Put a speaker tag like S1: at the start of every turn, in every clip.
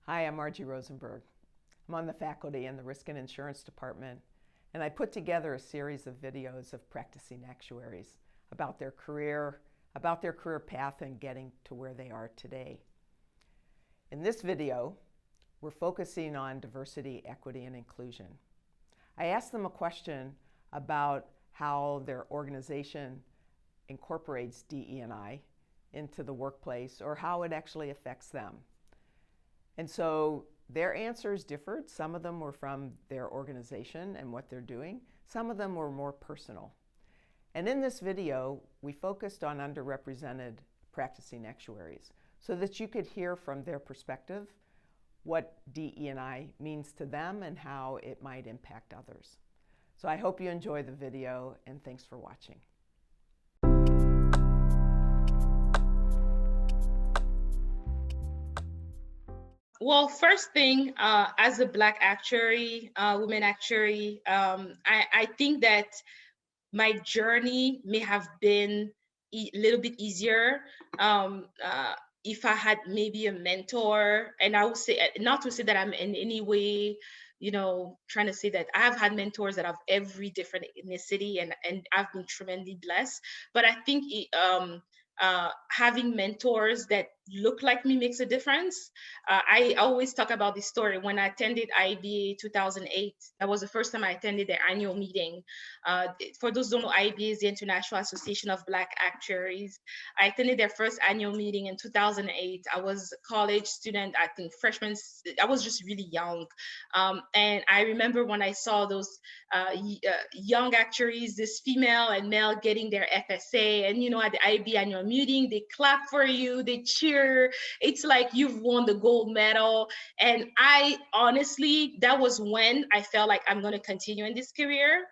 S1: Hi, I'm Margie Rosenberg. I'm on the faculty in the Risk and Insurance Department, and I put together a series of videos of practicing actuaries about their career path and getting to where they are today. In this video, we're focusing on diversity, equity, and inclusion. I asked them a question about how their organization incorporates DE&I into the workplace or how it actually affects them. And so their answers differed. Some of them were from their organization and what they're doing. Some of them were more personal. And in this video, we focused on underrepresented practicing actuaries so that you could hear from their perspective what DE&I means to them and how it might impact others. So I hope you enjoy the video, and thanks for watching.
S2: Well, first thing, as a Black actuary, women actuary, I think that my journey may have been a little bit easier if I had maybe a mentor. And I would say, not to say that I'm in any way, trying to say that I have had mentors that have every different ethnicity, and I've been tremendously blessed. But I think having mentors that look like me makes a difference. I always talk about this story. When I attended IABA 2008, that was the first time I attended their annual meeting. For those who don't know, IABA is the International Association of Black Actuaries. I attended their first annual meeting in 2008. I was a college student, I think freshman. I was just really young. And I remember when I saw those young actuaries, this female and male getting their FSA, and at the IABA annual meeting, they clap for you, they cheer. It's like you've won the gold medal. And I honestly, that was when I felt like I'm going to continue in this career.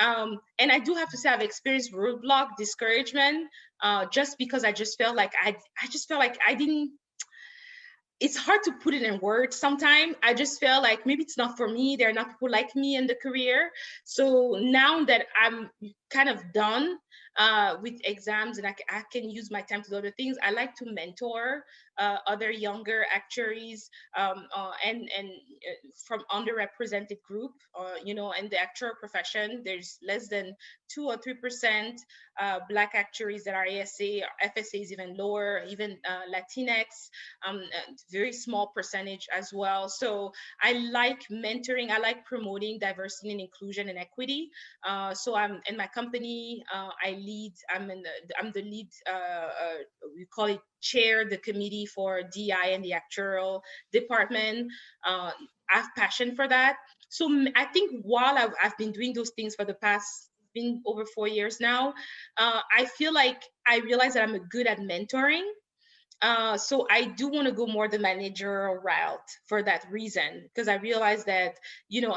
S2: And I do have to say I've experienced roadblock, discouragement, just because I just felt like I didn't. It's hard to put it in words sometimes. I just felt like maybe it's not for me. There are not people like me in the career. So now that I'm kind of done with exams and I can use my time to do other things, I like to mentor other younger actuaries and from underrepresented group. In the actuarial profession, there's less than 2 or 3% Black actuaries that are ASA. FSA is even lower, even Latinx. Very small percentage as well. So I like mentoring. I like promoting diversity and inclusion and equity. So I'm in my company. I'm the lead. We call it chair the committee for DI and the actuarial department. I have passion for that. So I think while I've been doing those things for the past been over 4 years now, I feel like I realize that I'm good at mentoring. So I do want to go more the managerial route for that reason, because I realize that,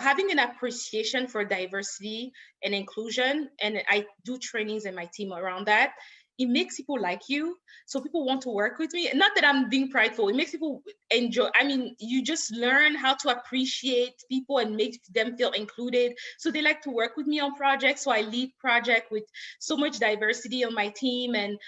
S2: having an appreciation for diversity and inclusion, and I do trainings in my team around that, it makes people like you. So people want to work with me. Not that I'm being prideful. It makes people enjoy. I mean, you just learn how to appreciate people and make them feel included. So they like to work with me on projects. So I lead project with so much diversity on my team, and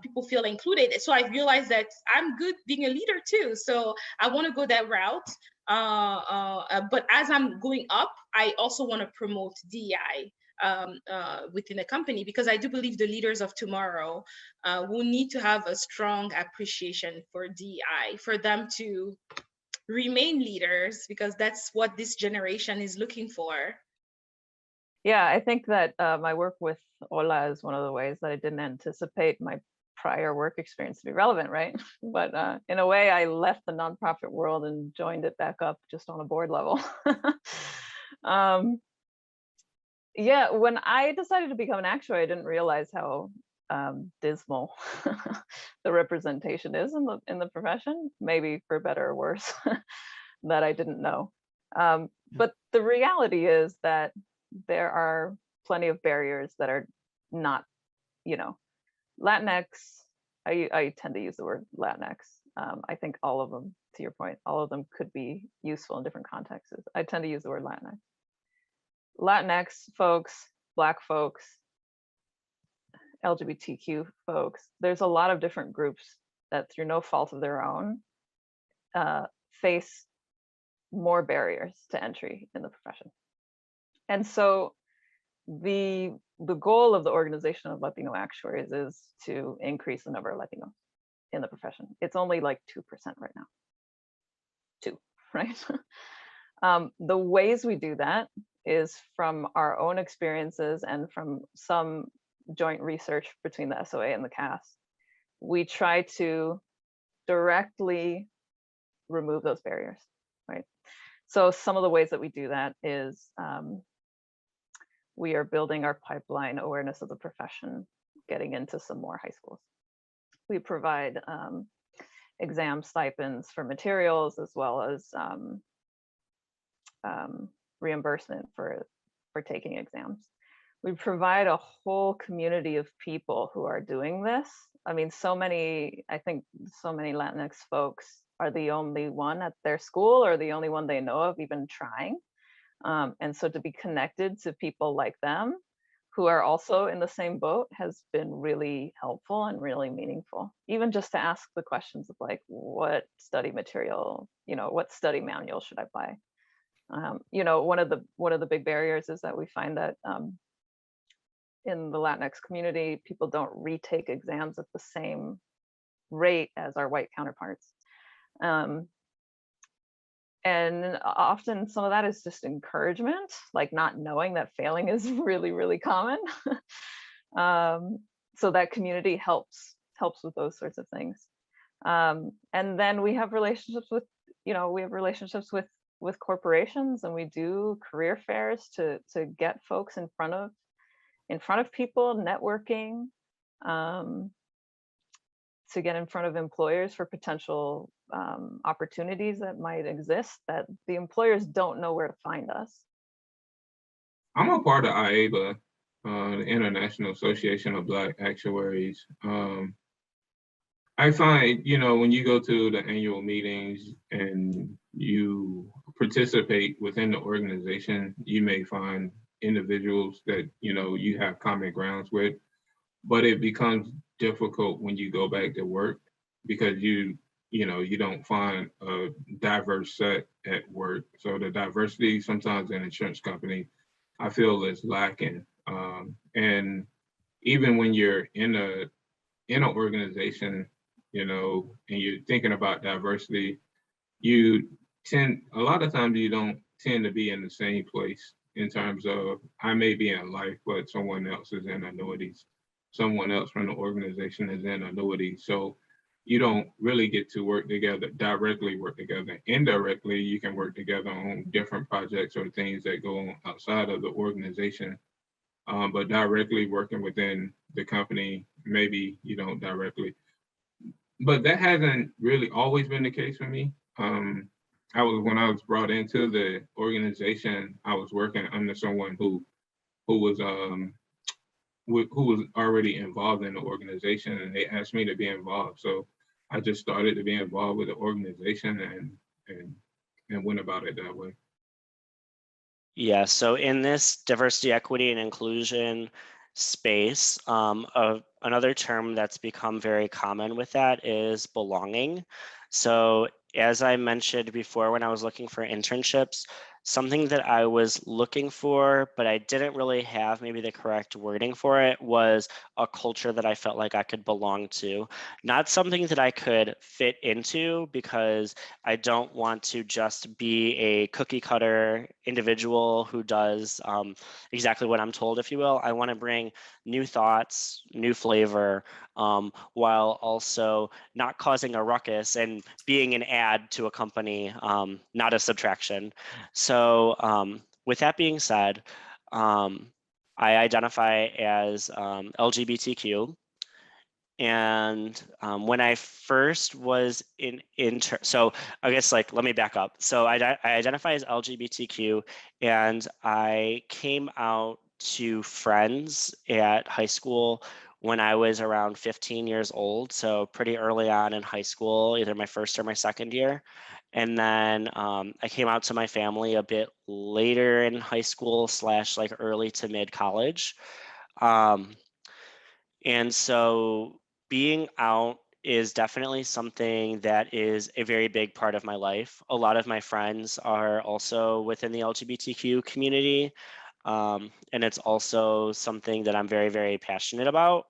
S2: people feel included. So I realized that I'm good being a leader too. So I want to go that route. But as I'm going up, I also want to promote DEI within the company, because I do believe the leaders of tomorrow will need to have a strong appreciation for DEI for them to remain leaders, because that's what this generation is looking for.
S3: Yeah, I think that my work with Ola is one of the ways that I didn't anticipate my prior work experience to be relevant, right? But in a way, I left the nonprofit world and joined it back up just on a board level. Yeah, when I decided to become an actuary, I didn't realize how dismal the representation is in the profession, maybe for better or worse, that I didn't know. But the reality is that there are plenty of barriers that are not, Latinx. I tend to use the word Latinx. I think all of them, to your point, all of them could be useful in different contexts. I tend to use the word Latinx. Latinx folks, Black folks, LGBTQ folks, there's a lot of different groups that through no fault of their own face more barriers to entry in the profession. And so the goal of the organization of Latino actuaries is to increase the number of Latinos in the profession. It's only like 2% right now. 2, right? The ways we do that is from our own experiences and from some joint research between the SOA and the CAS. We try to directly remove those barriers, right? So some of the ways that we do that is we are building our pipeline awareness of the profession, getting into some more high schools. We provide exam stipends for materials, as well as reimbursement for taking exams. We provide a whole community of people who are doing this. I mean, I think so many Latinx folks are the only one at their school or the only one they know of even trying. And so to be connected to people like them who are also in the same boat has been really helpful and really meaningful. Even just to ask the questions of like, what study material, what study manual should I buy? One of the big barriers is that we find that in the Latinx community, people don't retake exams at the same rate as our white counterparts. And often some of that is just encouragement, like not knowing that failing is really, really common. So that community helps with those sorts of things. And then we have relationships with corporations, and we do career fairs to get folks in front of people, networking, to get in front of employers for potential opportunities that might exist that the employers don't know where to find us.
S4: I'm a part of IABA, the International Association of Black Actuaries. I find, when you go to the annual meetings and you participate within the organization, you may find individuals that, you have common grounds with, but it becomes difficult when you go back to work because you don't find a diverse set at work. So the diversity sometimes in an insurance company, I feel is lacking. And even when you're in an organization, and you're thinking about diversity, a lot of times you don't tend to be in the same place in terms of, I may be in life, but someone else is in annuities. Someone else from the organization is in annuities. So you don't really get to directly work together. Indirectly, you can work together on different projects or things that go on outside of the organization. But directly working within the company, maybe you don't directly. But that hasn't really always been the case for me. When I was brought into the organization, I was working under someone who was already involved in the organization, and they asked me to be involved. So I just started to be involved with the organization and went about it that way.
S5: Yeah, so in this diversity, equity, and inclusion space, another term that's become very common with that is belonging. So as I mentioned before, when I was looking for internships, something that I was looking for, but I didn't really have maybe the correct wording for it, was a culture that I felt like I could belong to. Not something that I could fit into, because I don't want to just be a cookie cutter individual who does exactly what I'm told, if you will. I want to bring new thoughts, new flavor, while also not causing a ruckus and being an add to a company, not a subtraction. So with that being said, I identify as LGBTQ. And when I first was so I guess let me back up. So I identify as LGBTQ, and I came out to friends at high school when I was around 15 years old. So pretty early on in high school, either my first or my second year. And then I came out to my family a bit later in high school / early to mid college. And so being out is definitely something that is a very big part of my life. A lot of my friends are also within the LGBTQ community. And it's also something that I'm very, very passionate about,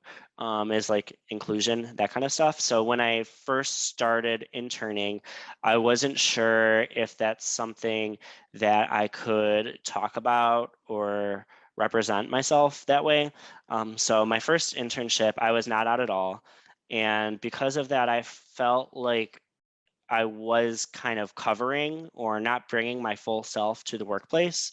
S5: is like inclusion, that kind of stuff. So when I first started interning, I wasn't sure if that's something that I could talk about or represent myself that way. So my first internship, I was not out at all. And because of that, I felt like I was kind of covering or not bringing my full self to the workplace.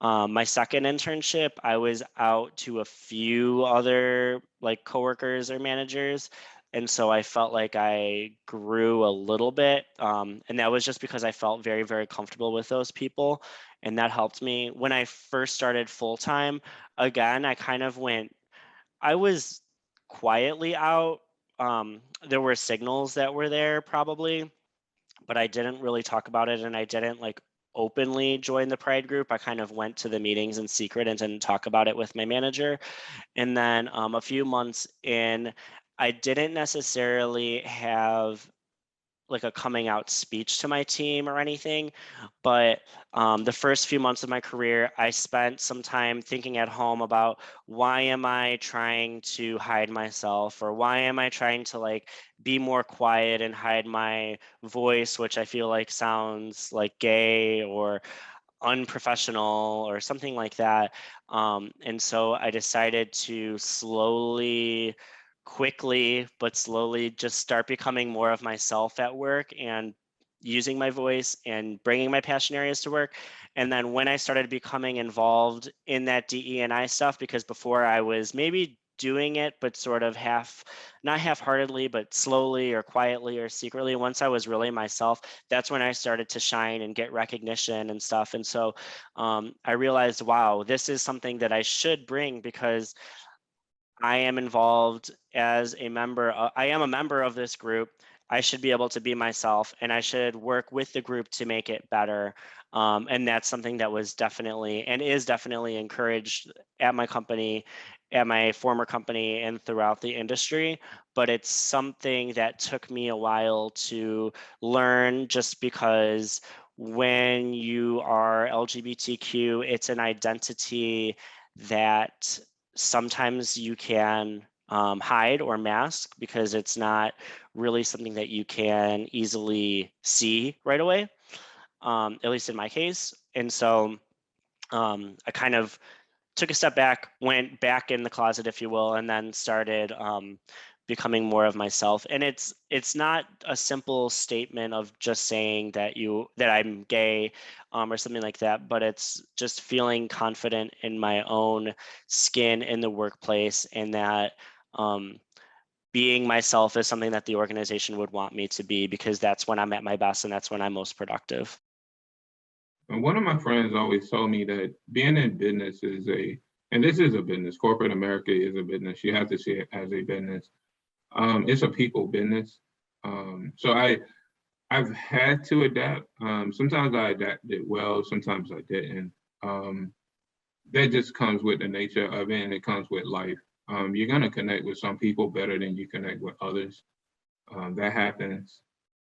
S5: My second internship, I was out to a few other like coworkers or managers. And so I felt like I grew a little bit. And that was just because I felt very, very comfortable with those people. And that helped me. When I first started full time, again, I was quietly out. There were signals that were there probably, but I didn't really talk about it, and I didn't like openly join the pride group. I kind of went to the meetings in secret and didn't talk about it with my manager. And then a few months in, I didn't necessarily have like a coming out speech to my team or anything, but the first few months of my career, I spent some time thinking at home about why am I trying to hide myself, or why am I trying to like be more quiet and hide my voice, which I feel like sounds like gay or unprofessional or something like that. And so I decided to quickly, but slowly just start becoming more of myself at work and using my voice and bringing my passion areas to work. And then when I started becoming involved in that DE&I stuff, because before I was maybe doing it, but sort of not half-heartedly, but slowly or quietly or secretly, once I was really myself, that's when I started to shine and get recognition and stuff. And so I realized, wow, this is something that I should bring because I am involved as a member. I am a member of this group. I should be able to be myself, and I should work with the group to make it better. And that's something that was definitely and is definitely encouraged at my company, at my former company, and throughout the industry. But it's something that took me a while to learn, just because when you are LGBTQ, it's an identity that sometimes you can hide or mask because it's not really something that you can easily see right away, at least in my case. And so I kind of took a step back, went back in the closet, if you will, and then started becoming more of myself. And it's not a simple statement of just saying that I'm gay or something like that, but it's just feeling confident in my own skin in the workplace, and that being myself is something that the organization would want me to be, because that's when I'm at my best and that's when I'm most productive.
S4: And one of my friends always told me that being in business and this is a business, corporate America is a business. You have to see it as a business. It's a people business. So I've had to adapt. Sometimes I adapted well, sometimes I didn't. That just comes with the nature of it, and it comes with life. You're gonna connect with some people better than you connect with others. That happens.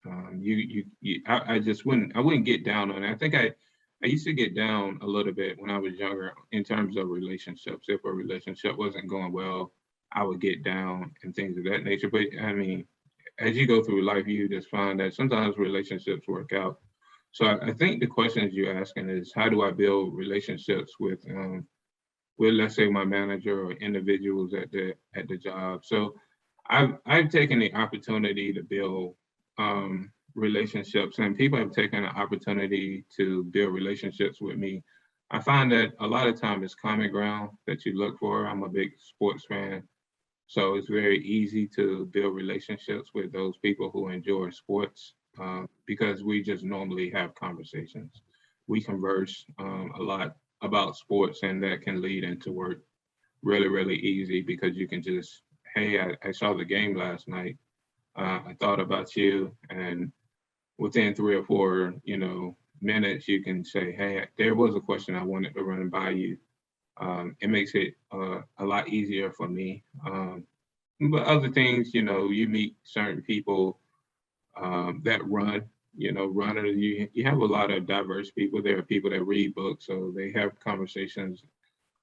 S4: I wouldn't get down on it. I think I used to get down a little bit when I was younger in terms of relationships. If a relationship wasn't going well, I would get down and things of that nature. But I mean, as you go through life, you just find that sometimes relationships work out. So I think the questions you're asking is, how do I build relationships with let's say my manager or individuals at the job? So I've taken the opportunity to build relationships, and people have taken the opportunity to build relationships with me. I find that a lot of time it's common ground that you look for. I'm a big sports fan, so it's very easy to build relationships with those people who enjoy sports, because we just normally have conversations. We converse a lot about sports, and that can lead into work really, really easy, because you can just, hey, I saw the game last night. I thought about you, and within 3 or 4, minutes, you can say, hey, there was a question I wanted to run by you. It makes it a lot easier for me. but other things, you meet certain people that run, runners. You have a lot of diverse people. There are people that read books, so they have conversations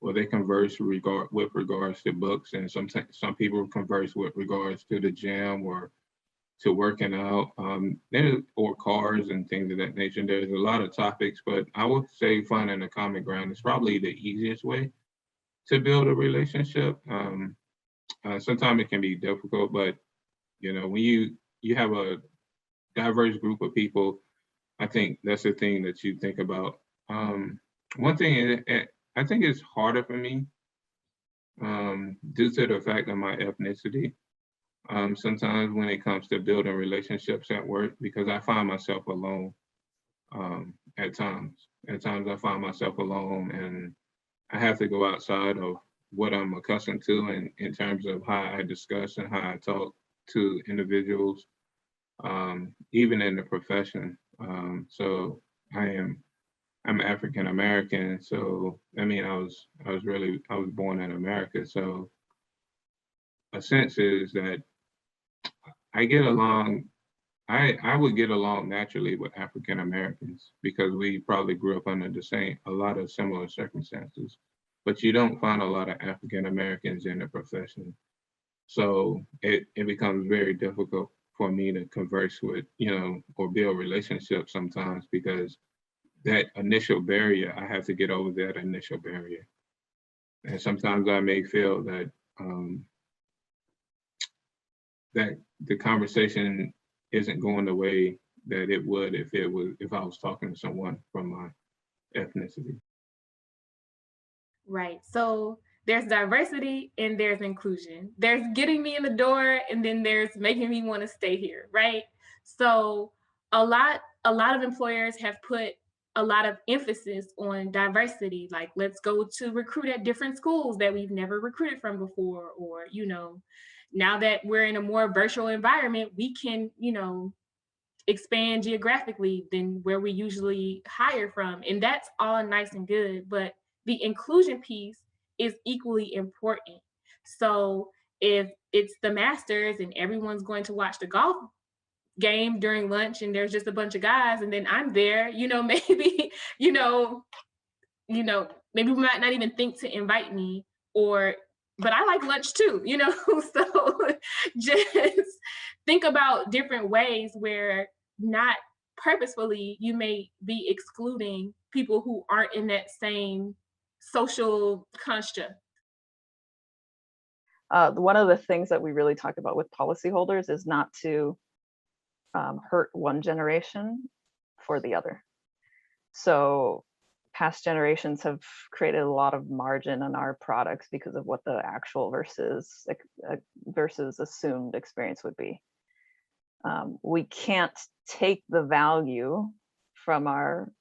S4: or they converse with regards to books, and sometimes some people converse with regards to the gym or to working out, or cars and things of that nature. There's a lot of topics, but I would say finding a common ground is probably the easiest way to build a relationship. Sometimes it can be difficult, but when you have a diverse group of people, I think that's the thing that you think about. One thing I think it's harder for me due to the fact of my ethnicity. Sometimes when it comes to building relationships at work, because I find myself alone at times. At times I find myself alone and I have to go outside of what I'm accustomed to in terms of how I discuss and how I talk to individuals, even in the profession. So I'm African American. So I mean, I was born in America. So a sense is that I get along. I would get along naturally with African Americans because we probably grew up under a lot of similar circumstances. But you don't find a lot of African Americans in the profession. So it becomes very difficult for me to converse with, or build relationships sometimes because that initial barrier, I have to get over that initial barrier. And sometimes I may feel that that the conversation isn't going the way that it would if I was talking to someone from my ethnicity.
S6: Right. So there's diversity and there's inclusion. There's getting me in the door and then there's making me want to stay here, right? So a lot of employers have put a lot of emphasis on diversity, like let's go to recruit at different schools that we've never recruited from before, or now that we're in a more virtual environment, we can, expand geographically than where we usually hire from. And that's all nice and good, but the inclusion piece is equally important. So if it's the Masters and everyone's going to watch the golf game during lunch and there's just a bunch of guys and then I'm there, maybe, you know, maybe we might not even think to invite me, but I like lunch too, so just think about different ways where not purposefully you may be excluding people who aren't in that same social construct.
S3: One of the things that we really talk about with policyholders is not to hurt one generation for the other. So past generations have created a lot of margin on our products because of what the actual versus assumed experience would be. We can't take the value from our,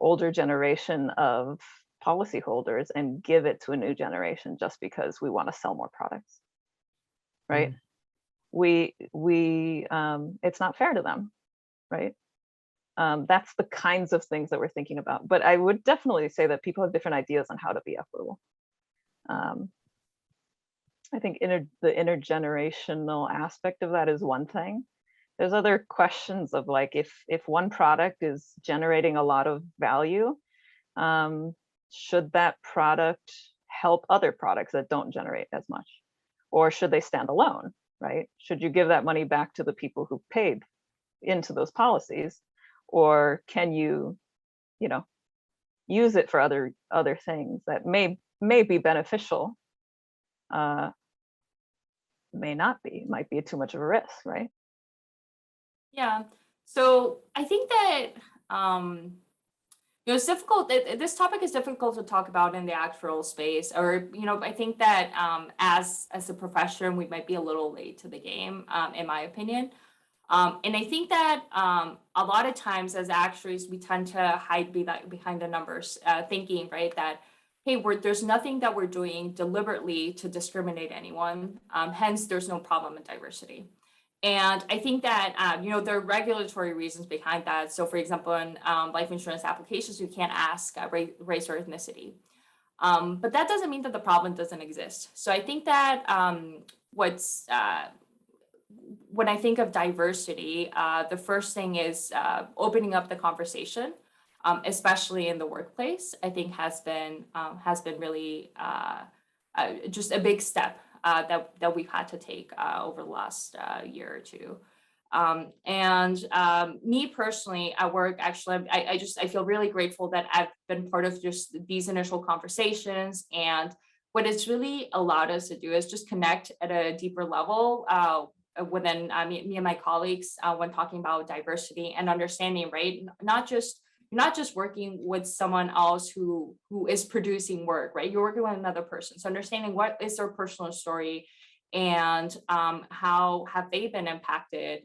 S3: older generation of policyholders and give it to a new generation just because we want to sell more products, right? Mm. We it's not fair to them, right? That's the kinds of things that we're thinking about. But I would definitely say that people have different ideas on how to be equitable. I think the intergenerational aspect of that is one thing. There's other questions of like, if one product is generating a lot of value, should that product help other products that don't generate as much? Or should they stand alone, right? Should you give that money back to the people who paid into those policies? Or can you, use it for other things that may be beneficial, may not be, might be too much of a risk, right?
S7: Yeah. So I think that it's difficult. This topic is difficult to talk about in the actuarial space, or I think that as a profession, we might be a little late to the game, in my opinion. And I think that a lot of times as actuaries, we tend to hide behind the numbers, thinking, right, that, hey, there's nothing that we're doing deliberately to discriminate anyone. Hence, there's no problem in diversity. And I think that, there are regulatory reasons behind that. So for example, in life insurance applications, you can't ask race or ethnicity. But that doesn't mean that the problem doesn't exist. So I think that when I think of diversity, the first thing is opening up the conversation, especially in the workplace. I think has been really just a big step that we've had to take over the last year or two. Me personally at work, actually, I feel really grateful that I've been part of just these initial conversations. And what it's really allowed us to do is just connect at a deeper level within me and my colleagues when talking about diversity and understanding, right? Not just working with someone else who is producing work, right? You're working with another person. So understanding what is their personal story and how have they been impacted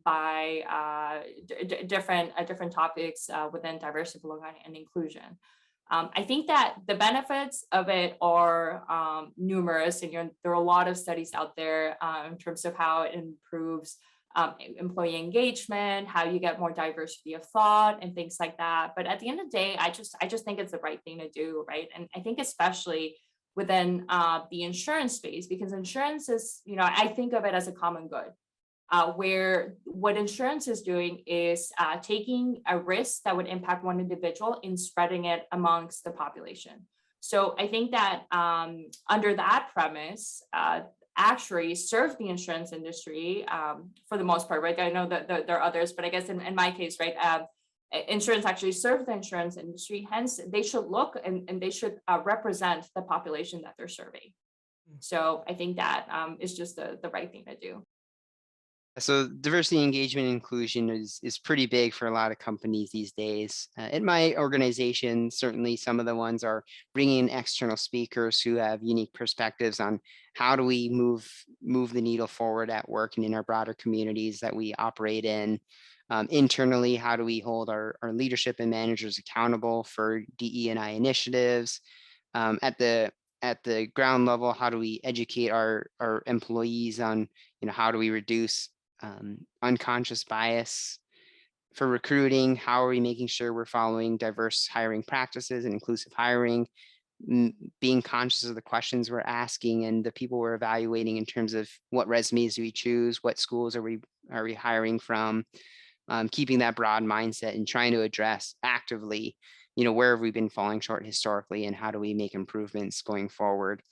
S7: by different topics within diversity, belonging, and inclusion. I think that the benefits of it are numerous, and there are a lot of studies out there in terms of how it improves employee engagement, how you get more diversity of thought, and things like that. But at the end of the day, I just think it's the right thing to do, right? And I think especially within the insurance space, because insurance is, I think of it as a common good. Where what insurance is doing is taking a risk that would impact one individual and spreading it amongst the population. So I think that under that premise, actuaries serve the insurance industry for the most part, right? I know that there are others, but I guess in my case, right, insurance actually serve the insurance industry. Hence, they should look and they should represent the population that they're serving. So I think that is just the right thing to do.
S8: So diversity, engagement, and inclusion is pretty big for a lot of companies these days. In my organization, certainly some of the ones are bringing in external speakers who have unique perspectives on how do we move the needle forward at work and in our broader communities that we operate in. Internally, how do we hold our leadership and managers accountable for DE&I initiatives? At the ground level, how do we educate our employees on how do we reduce unconscious bias for recruiting? How are we making sure we're following diverse hiring practices and inclusive hiring, being conscious of the questions we're asking and the people we're evaluating in terms of what resumes do we choose, what schools are we hiring from, keeping that broad mindset and trying to address actively, where have we been falling short historically and how do we make improvements going forward.